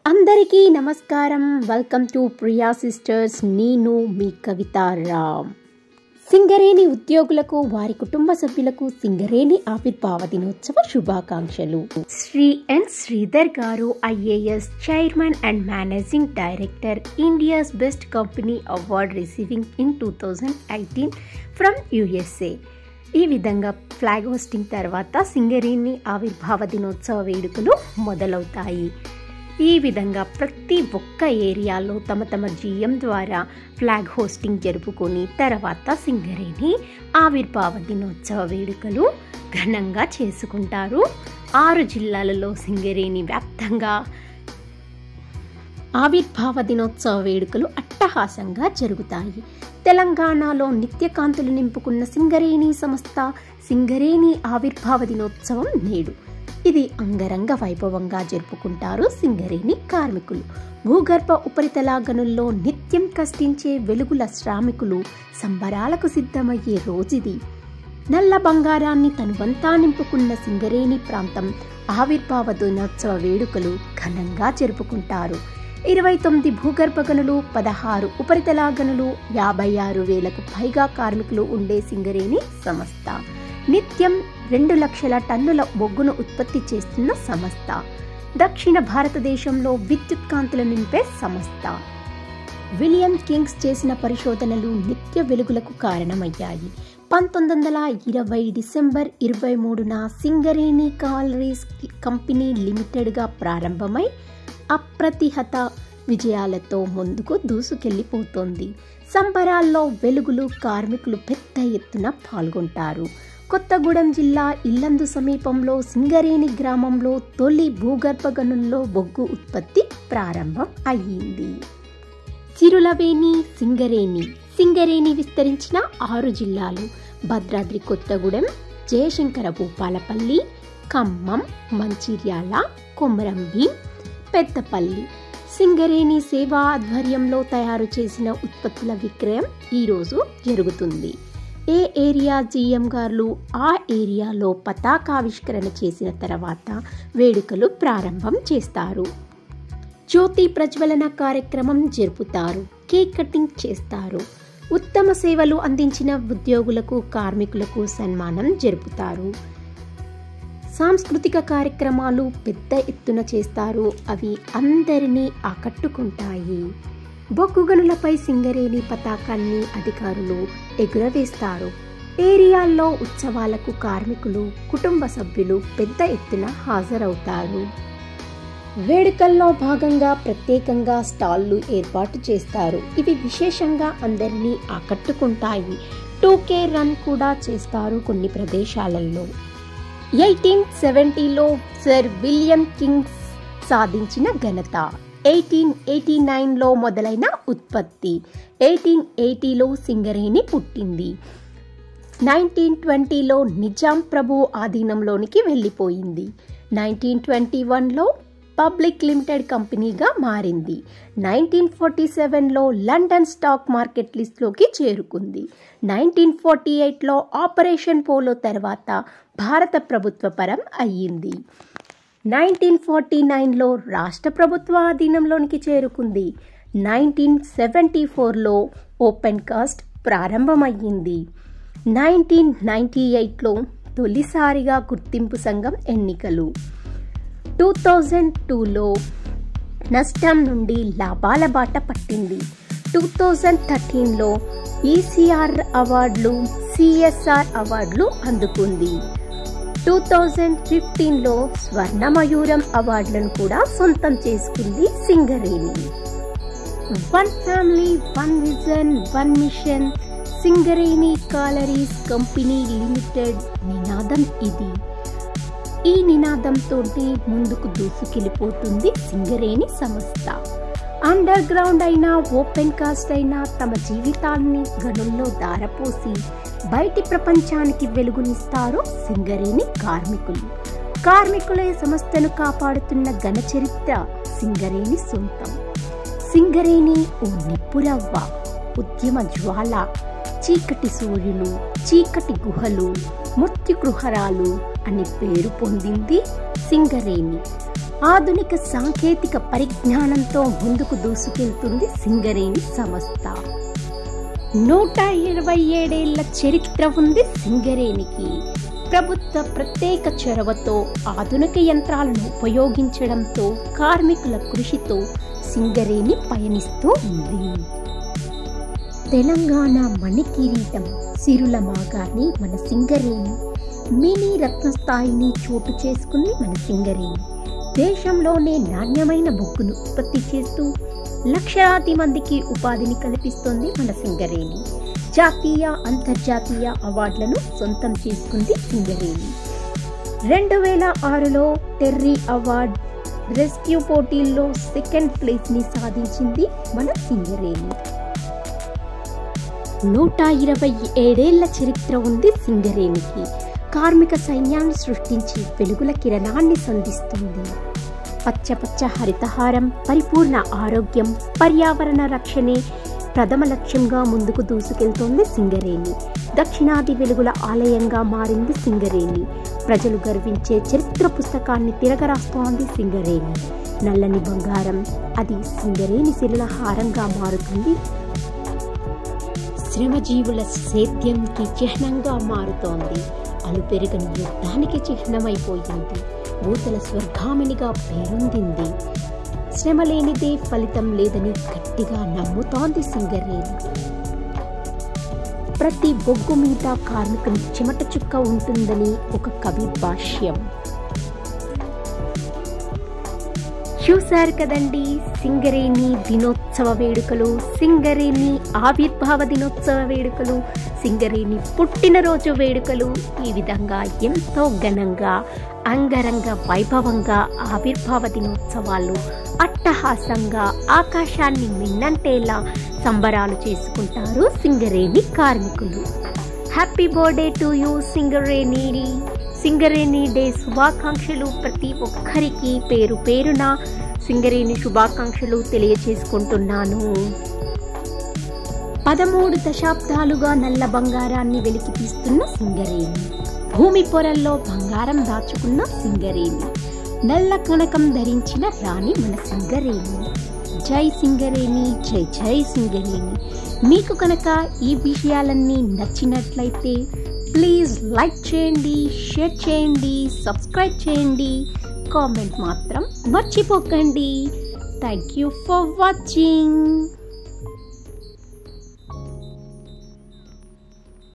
అందరికీ నమస్కారం. Welcome to Priya sisters. నేను మీ కవితా రామ్. సింగరేణి ఉద్యోగులకు వారి కుటుంబ సభ్యులకు సింగరేణి ఆవిర్భావ దినోత్సవ శుభాకాంక్షలు. శ్రీ ఎన్ శ్రీధర్ గారు IAS chairman and managing director, India's best company award receiving in 2018 from USA. ఈ విధంగా ఫ్లాగ్ హోస్టింగ్ తర్వాత సింగరేణి ఆవిర్భావ దినోత్సవ వేడుకలు మొదలవుతాయి. ఈ విధంగా ప్రతి ఒక్క ఏరియాలో తమ GM ద్వారా ఫ్లాగ్ హోస్టింగ్ జరుపుకొని తర్వాత సింగరేణి ఆవిర్భావ దినోత్సవ వేడుకలు ఘనంగా చేసుకుంటారు. 6 జిల్లాలలో సింగరేణి వ్యాప్తంగా ఆవిర్భావ దినోత్సవ వేడుకలు అట్టహాసంగా జరుగుతాయి. తెలంగాణలో నిత్యకాంతులు నింపుకున్న సింగరేణి సంస్థ సింగరేణి ఆవిర్భావ దినోత్సవం నేడు. ఇది అంగరంగ వైభవంగా జరుపుకుంటారు సింగరేణి కార్మికులు. భూగర్భ ఉపరితల గనుల్లో నిత్యం కష్టించే వెలుగుల శ్రామికులు సంబరాలకు సిద్ధమయ్యే రోజుది. నల్ల బంగారాన్ని తనువంతా నింపుకున్న సింగరేణి ప్రాంతం ఆవిర్భావ దినోత్సవ వేడుకలు ఘనంగా జరుపుకుంటారు. 29 భూగర్భ గనులు, 16 ఉపరితల గనులు, 56,000కు పైగా కార్మికులు ఉండే సింగరేణి సంస్థ నిత్యం 2 లక్షల టన్నుల బొగ్గును ఉత్పత్తి చేస్తున్న సంస్థ. దక్షిణ భారతదేశంలో విద్యుత్ కాంతులు నింపే సంస్థ. విలియం కింగ్స్ చేసిన పరిశోధనలు నిత్య వెలుగులకు కారణమయ్యాయి. 1920 డిసెంబర్ 23న సింగరేణి కాలరీస్ కంపెనీ లిమిటెడ్గా ప్రారంభమై అప్రతిహత విజయాలతో ముందుకు దూసుకెళ్లిపోతోంది. సంబరాల్లో వెలుగులు కార్మికులు పెద్ద ఎత్తున పాల్గొంటారు. కొత్తగూడెం జిల్లా ఇల్లందు సమీపంలో సింగరేణి గ్రామంలో తొలి భూగర్భ గనుల్లో బొగ్గు ఉత్పత్తి ప్రారంభం అయ్యింది. సిరులవేణి సింగరేణి విస్తరించిన 6 జిల్లాలు భద్రాద్రి కొత్తగూడెం, జయశంకర భూపాలపల్లి, ఖమ్మం, మంచిర్యాల, కొమరంభీం, పెద్దపల్లి. సింగరేణి సేవా ఆధ్వర్యంలో తయారు చేసిన ఉత్పత్తుల విక్రయం ఈరోజు జరుగుతుంది. ఏ ఏరియా GM గారు ఆ ఏరియాలో పతాకావిష్కరణ చేసిన తర్వాత వేడుకలు ప్రారంభం చేస్తారు. జ్యోతి ప్రజ్వలన కార్యక్రమం జరుపుతారు. కేక్ కటింగ్ చేస్తారు. ఉత్తమ సేవలు అందించిన ఉద్యోగులకు కార్మికులకు సన్మానం జరుపుతారు. సాంస్కృతిక కార్యక్రమాలు పెద్ద ఎత్తున చేస్తారు. అవి అందరినీ ఆకట్టుకుంటాయి. బొగ్గు గనులపై సింగరేణి పతాకాన్ని అధికారులు ఎగురవేస్తారు. ఏరియాల్లో ఉత్సవాలకు కార్మికులు, కుటుంబ సభ్యులు పెద్ద ఎత్తున హాజరవుతారు. వేడుకల్లో భాగంగా ప్రత్యేకంగా స్టాళ్లు ఏర్పాటు చేస్తారు. ఇవి విశేషంగా అందరినీ ఆకట్టుకుంటాయి. 2K రన్ కూడా చేస్తారు కొన్ని ప్రదేశాలలో. 1870లో సర్ విలియం కింగ్స్ సాధించిన ఘనత. 1889లో మొదలైన ఉత్పత్తి. 1880లో సింగరేణి పుట్టింది. 1920లో నిజాం ప్రభు ఆధీనంలోనికి వెళ్ళిపోయింది. 1921లో పబ్లిక్ లిమిటెడ్ కంపెనీగా మారింది. 1947లో లండన్ స్టాక్ మార్కెట్ లిస్టులోకి చేరుకుంది. 1948లో ఆపరేషన్ పోలో తర్వాత భారత ప్రభుత్వ పరం అయ్యింది. 1949లో రాష్ట్ర ప్రభుత్వ ఆధీనంలోనికి చేరుకుంది. 1974లో ఓపెన్ కాస్ట్ ప్రారంభమయ్యింది. 1998లో తొలిసారిగా గుర్తింపు సంఘం ఎన్నికలు. 2002లో నష్టం నుండి లాభాల బాట పట్టింది. 2013లో ECR అవార్డులు, CSR అవార్డులు అందుకుంది. 2015లో స్వర్ణ మయూరం అవార్డులను కూడా సొంతం చేసుకుంది Singareni. 1 family 1 vision 1 mission Singareni collieries company limited నినాదం ఇది. ఈ నినాదంతో ముందుకు దూసుకెళ్ళిపోతుంది సింగరేణి సంస్థ. అండర్ గ్రౌండ్ అయినా ఓపెన్ కాస్ట్ అయినా తమ జీవితాన్ని గనుల్లో దారపోసి బయటి ప్రపంచానికి వెలుగునిస్తారు సింగరేణి కార్మికులు. కార్మికులే సంస్థను కాపాడుతున్న ఘన చరిత్ర సింగరేణి సొంతం. సింగరేణి ఓ నిప్పురవ్వ, ఉద్యమ జ్వాల, చీకటి సూర్యులు, చీకటి గుహలు, మృత్యుగృహరాలు అని పేరు పొందింది సింగరేణి. ఆధునిక సాంకేతిక పరిజ్ఞానంతో ముందుకు దూసుకెళ్తుంది సింగరేణి సంస్థ. 127 ఏళ్ల చరిత్ర ఉంది సింగరేణికి. ప్రభుత్వ ప్రత్యేక చొరవతో ఆధునిక యంత్రాలను ఉపయోగించడంతో కార్మికుల కృషితో సింగరేణి పయనిస్తూ ఉంది. తెలంగాణ మణికిరీటం సిరుల మాగాని మన సింగరేణి మినీ రత్న స్థాయిని చోటు చేసుకుంది మన సింగరేణి. దేశంలోనే నాణ్యమైన బొగ్గును ఉత్పత్తి చేస్తూ లక్షలాది మందికి ఉపాధిని కల్పిస్తోంది మన సింగరేణి. జాతీయ అంతర్జాతీయ అవార్డులను సొంతం చేసుకుంది సింగరేణి. 2006లో టెర్రీ అవార్డ్ రెస్క్యూ పోటీల్లో సెకండ్ ప్లేస్ని సాధించింది మన సింగరేణి. 127 ఏళ్ల చరిత్ర ఉంది సింగరేణికి. కార్మిక సైన్యాన్ని సృష్టించి వెలుగుల కిరణాన్ని సంధిస్తుంది. పచ్చ హరితహారం, పరిపూర్ణ ఆరోగ్యం, పర్యావరణ రక్షణే ప్రథమ లక్ష్యంగా ముందుకు దూసుకెళ్తోంది సింగరేణి. దక్షిణాది వెలుగుల ఆలయంగా మారింది సింగరేణి. ప్రజలు గర్వించే చరిత్ర పుస్తకాన్ని తిరగరాస్తోంది సింగరేణి. నల్లని బంగారం అది సింగరేణి సిరుల హారంగా మారుతుంది. శ్రమజీవుల సేద్యంకి చిహ్నంగా మారుతోంది. అలుపెరుగని యుద్ధానికి చిహ్నమైపోయింది. భూతల స్వర్గామినిగా పేరొందింది. శ్రమ లేనిదే ఫలితం లేదని గట్టిగా నమ్ముతోంది సింగరేణి. ప్రతి బొగ్గు మీద కార్మికుని చెమట చుక్క ఉంటుందని ఒక కవి భాష్యం. చూశారు కదండి సింగరేణి దినోత్సవ వేడుకలు, సింగరేణి ఆవిర్భావ దినోత్సవ వేడుకలు, సింగరేణి పుట్టినరోజు వేడుకలు. ఈ విధంగా ఎంతో ఘనంగా అంగరంగ వైభవంగా ఆవిర్భావ దినోత్సవాలు అట్టహాసంగా ఆకాశాన్ని మిన్నంటేలా సంబరాలు చేసుకుంటారు సింగరేణి కార్మికులు. Happy birthday to you Singareni. Singareni day శుభాకాంక్షలు. ప్రతి ఒక్కరికి పేరు పేరున సింగరేణి శుభాకాంక్షలు తెలియచేసుకుంటున్నాను. 13 దశాబ్దాలుగా నల్ల బంగారాన్ని వెలికి తీస్తున్న సింగరేణి, భూమి పొరల్లో బంగారం దాచుకున్న సింగరేణి, నల్ల కనకం ధరించిన రాణి మన సింగరేణి. జై సింగరేణి, జై జై సింగరేణి. మీకు కనుక ఈ విషయాలన్నీ నచ్చినట్లయితే ప్లీజ్ లైక్ చేయండి, షేర్ చేయండి, సబ్స్క్రైబ్ చేయండి, కామెంట్ మాత్రం మర్చిపోకండి. Thank you for watching.